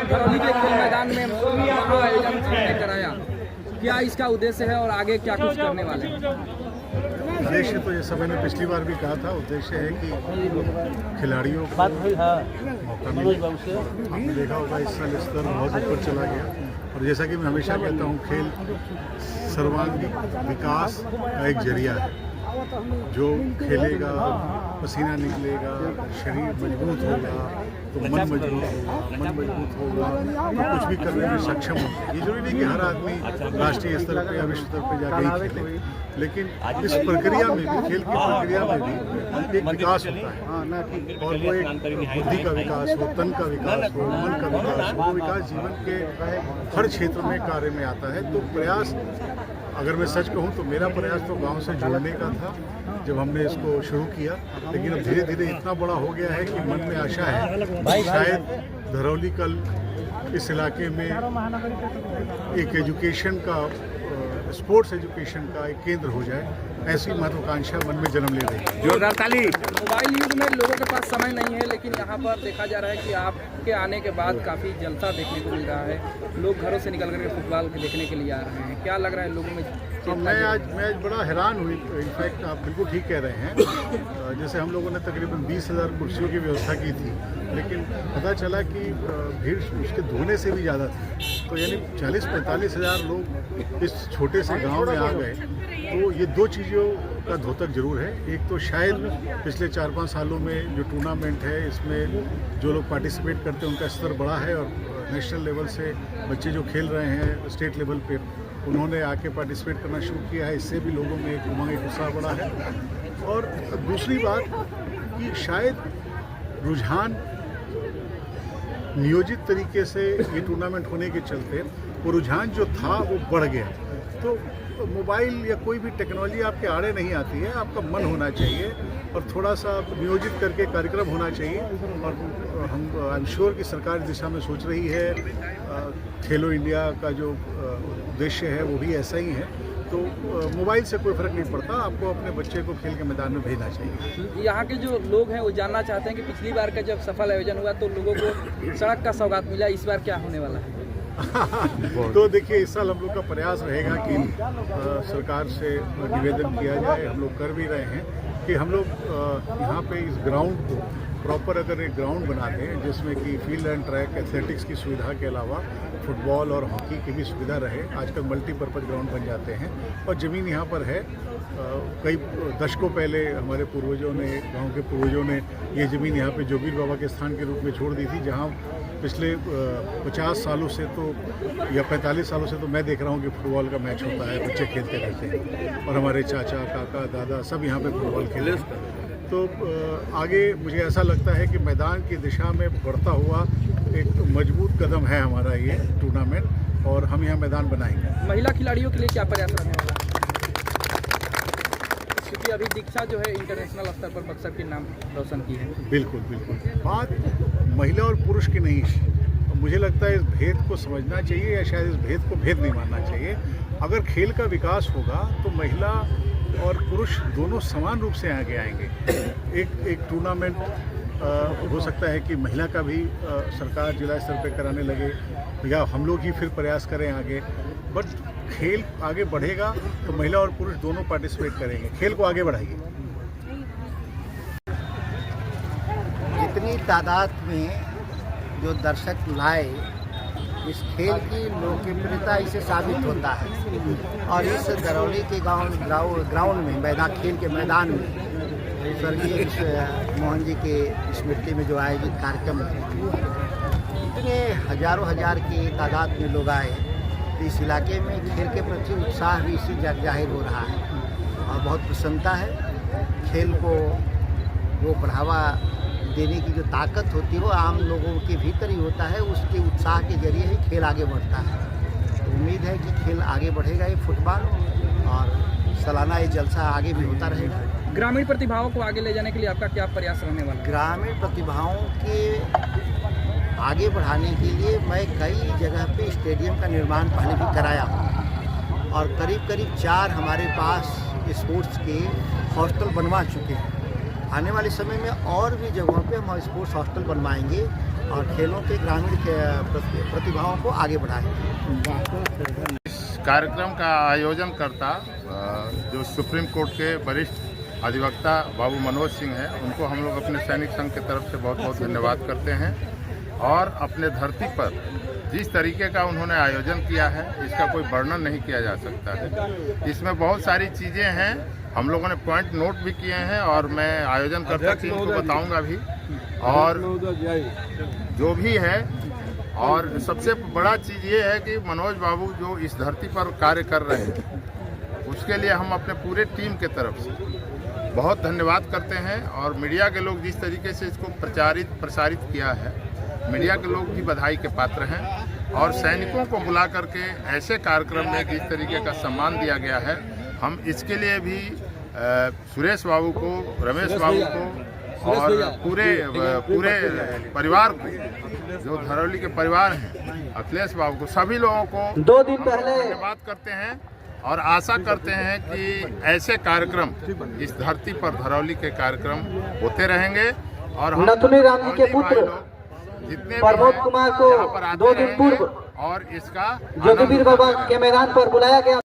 धरौली के खेल मैदान में महाआयोजन आपने कराया, क्या इसका उद्देश्य है और आगे क्या कुछ करने वाले हैं? उद्देश्य तो जैसा मैंने पिछली बार भी कहा था, उद्देश्य है कि खिलाड़ियों को मौका मिले। आपने देखा होगा इस साल स्तर बहुत ऊपर चला गया और जैसा कि मैं हमेशा कहता हूँ, खेल सर्वांगीण विकास का एक जरिया है। जो खेलेगा पसीना निकलेगा, शरीर मजबूत होगा तो मन मजबूत होगा, मन मजबूत होगा तो कुछ भी करने में सक्षम होगा। ये जरूरी नहीं कि हर आदमी राष्ट्रीय स्तर पर या विश्व स्तर पर जाकर ही खेले, लेकिन इस प्रक्रिया में भी, खेल की प्रक्रिया में भी एक विकास होता है और वो एक बुद्धि का विकास हो, तन का विकास हो, मन का विकास हो। वो विकास जीवन के हर क्षेत्र में कार्य में आता है। तो प्रयास, अगर मैं सच कहूँ तो मेरा प्रयास तो गांव से जुड़ने का था जब हमने इसको शुरू किया, लेकिन अब धीरे धीरे इतना बड़ा हो गया है कि मन में आशा है कि शायद धरौली कल इस इलाके में एक एजुकेशन का, स्पोर्ट्स एजुकेशन का एक केंद्र हो जाए। ऐसी महत्वाकांक्षा मन में जन्म ले रही है। जोरदार ताली। मोबाइल युग में लोगों के पास समय नहीं है, लेकिन यहाँ पर देखा जा रहा है कि आपके आने के बाद काफ़ी जलसा देखने को मिल रहा है। लोग घरों से निकल करके फुटबॉल देखने के लिए आ रहे हैं। क्या लग रहा है लोगों में? तो मैं आज बड़ा हैरान हुई। इनफैक्ट आप बिल्कुल ठीक कह रहे हैं। जैसे हम लोगों ने तकरीबन 20,000 कुर्सियों की व्यवस्था की थी, लेकिन पता चला कि भीड़ उसके दोगुने से भी ज़्यादा थी। तो यानी 40-45 हज़ार लोग इस छोटे से गांव में आ गए। तो ये दो चीज़ों का द्योतक जरूर है। एक तो शायद पिछले 4-5 सालों में जो टूर्नामेंट है, इसमें जो लोग पार्टिसिपेट करते हैं उनका स्तर बढ़ा है और नेशनल लेवल से बच्चे जो खेल रहे हैं स्टेट लेवल पे, उन्होंने आके पार्टिसिपेट करना शुरू किया है। इससे भी लोगों में एक उमंग, एक उत्साह बढ़ा है। और दूसरी बात कि शायद रुझान नियोजित तरीके से ये टूर्नामेंट होने के चलते वो रुझान जो था वो बढ़ गया। तो मोबाइल या कोई भी टेक्नोलॉजी आपके आड़े नहीं आती है, आपका मन होना चाहिए और थोड़ा सा नियोजित करके कार्यक्रम होना चाहिए। और हम आई एम श्योर कि सरकार इस दिशा में सोच रही है। खेलो इंडिया का जो उद्देश्य है वो भी ऐसा ही है। तो मोबाइल से कोई फ़र्क नहीं पड़ता, आपको अपने बच्चे को खेल के मैदान में भेजना चाहिए। यहाँ के जो लोग हैं वो जानना चाहते हैं कि पिछली बार का जब सफल आयोजन हुआ तो लोगों को सड़क का सौगात मिला, इस बार क्या होने वाला है? तो देखिए, इस साल हम लोग का प्रयास रहेगा कि सरकार से निवेदन किया जाए, हम लोग कर भी रहे हैं कि हम लोग यहाँ पे इस ग्राउंड को प्रॉपर अगर एक ग्राउंड बना दें जिसमें कि फील्ड एंड ट्रैक, एथलेटिक्स की सुविधा के अलावा फुटबॉल और हॉकी की भी सुविधा रहे। आजकल मल्टीपर्पज़ ग्राउंड बन जाते हैं और ज़मीन यहाँ पर है। कई दशकों पहले हमारे पूर्वजों ने, गांव के पूर्वजों ने ये ज़मीन यहाँ पे जोगीर बाबा के स्थान के रूप में छोड़ दी थी, जहाँ पिछले 50 सालों से तो या 45 सालों से तो मैं देख रहा हूँ कि फुटबॉल का मैच होता है, बच्चे खेलते रहते हैं और हमारे चाचा, काका, दादा सब यहाँ पे फुटबॉल खेले। तो आगे मुझे ऐसा लगता है कि मैदान की दिशा में बढ़ता हुआ एक मजबूत कदम है हमारा ये टूर्नामेंट और हम यहाँ मैदान बनाएंगे। महिला खिलाड़ियों के लिए क्या प्रयास रहने वाला? क्योंकि अभी दीक्षा जो है इंटरनेशनल स्तर पर बक्सर के नाम रोशन की है। बिल्कुल बिल्कुल, बात महिला और पुरुष की नहीं है। मुझे लगता है इस भेद को समझना चाहिए या शायद इस भेद को भेद नहीं मानना चाहिए। अगर खेल का विकास होगा तो महिला और पुरुष दोनों समान रूप से आगे आएंगे। एक टूर्नामेंट हो सकता है कि महिला का भी सरकार जिला स्तर पर कराने लगे या हम लोग ही फिर प्रयास करें आगे। बट खेल आगे बढ़ेगा तो महिला और पुरुष दोनों पार्टिसिपेट करेंगे, खेल को आगे बढ़ाएंगे। जितनी तादाद में जो दर्शक लाए, इस खेल की लोकप्रियता इससे साबित होता है। और इस धरौली के ग्राउंड में, मैदान, खेल के मैदान में स्वर्गीय मोहन जी के स्मृति में जो आयोजित कार्यक्रम है, इतने हजारों हजार की तादाद में लोग आए। इस इलाके में खेल के प्रति उत्साह भी इसी जाहिर हो रहा है और बहुत प्रसन्नता है। खेल को वो बढ़ावा देने की जो ताकत होती है वो आम लोगों के भीतर ही होता है। उसके उत्साह के जरिए ही खेल आगे बढ़ता है। तो उम्मीद है कि खेल आगे बढ़ेगा, ये फुटबॉल, और सालाना ये जलसा आगे भी होता रहेगा। ग्रामीण प्रतिभाओं को आगे ले जाने के लिए आपका क्या प्रयास रहने वाला है? ग्रामीण प्रतिभाओं के आगे बढ़ाने के लिए मैं कई जगह पे स्टेडियम का निर्माण पहले भी कराया हूँ और करीब 4 हमारे पास स्पोर्ट्स के हॉस्टल बनवा चुके हैं। आने वाले समय में और भी जगहों पे हम स्पोर्ट्स हॉस्टल बनवाएंगे और खेलों के ग्रामीण के प्रतिभाओं को आगे बढ़ाएं। इस कार्यक्रम का आयोजन करता जो सुप्रीम कोर्ट के वरिष्ठ अधिवक्ता बाबू मनोज सिंह हैं, उनको हम लोग अपने सैनिक संघ की तरफ से बहुत बहुत धन्यवाद करते हैं। और अपने धरती पर जिस तरीके का उन्होंने आयोजन किया है, इसका कोई वर्णन नहीं किया जा सकता है। इसमें बहुत सारी चीज़ें हैं, हम लोगों ने पॉइंट नोट भी किए हैं और मैं आयोजनकर्ता टीम को बताऊंगा भी, और जो भी है। और सबसे बड़ा चीज़ ये है कि मनोज बाबू जो इस धरती पर कार्य कर रहे हैं, उसके लिए हम अपने पूरे टीम के तरफ से बहुत धन्यवाद करते हैं। और मीडिया के लोग जिस तरीके से इसको प्रसारित किया है, मीडिया के लोग भी बधाई के पात्र हैं। और सैनिकों को बुला करके ऐसे कार्यक्रम में जिस तरीके का सम्मान दिया गया है, हम इसके लिए भी सुरेश बाबू को, रमेश बाबू को और पूरे परिवार को, जो धरौली के परिवार हैं, अखिलेश बाबू को, सभी लोगों को 2 दिन पहले धन्यवाद करते हैं। और आशा करते हैं कि ऐसे कार्यक्रम इस धरती पर धरौली के कार्यक्रम होते रहेंगे। और हम नथुनी राम जी के पुत्र जितने प्रमोद कुमार को 2 दिन पूर्व और इसका जोगीवीर बाबा के मैदान पर बुलाया गया।